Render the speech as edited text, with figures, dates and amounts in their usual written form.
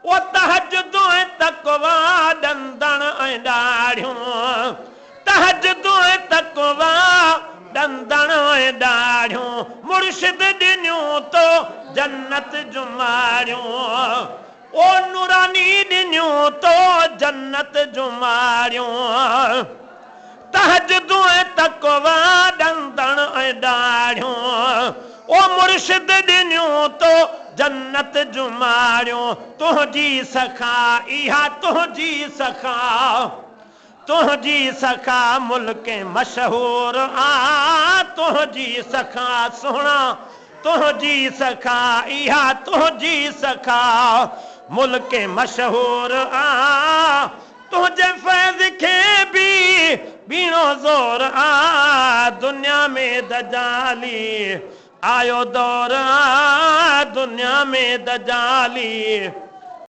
वो तहज्जुदों तकवा दंदन ऐं ॾाढ़ियूं तहज्जुदों तकवा दंदन ऐं ॾाढ़ियूं मुर्शिद ॾिनियूं तो जन्नत जुमारियूं ओ नूरानी ॾिनियूं तो जन्नत जुमारियूं तहज्जुदों तकवा दंदन ऐं ॾाढ़ियूं ओ मुर्शिद ॾिनियूं तो जन्नत जुमारियूं तुंहिंजी सखा इहा तुंहिंजी सखा मुल्क मशहूर आ तुंहिंजी सखा सुहिणा तुंहिंजी सखा इहा तुंहिंजी सखा मुल्क मशहूर आ तुंहिंजे फैज़ खे बि बीणो ज़ोर आ दुनिया में दजाली आयो दौर आ दुनिया में दजाली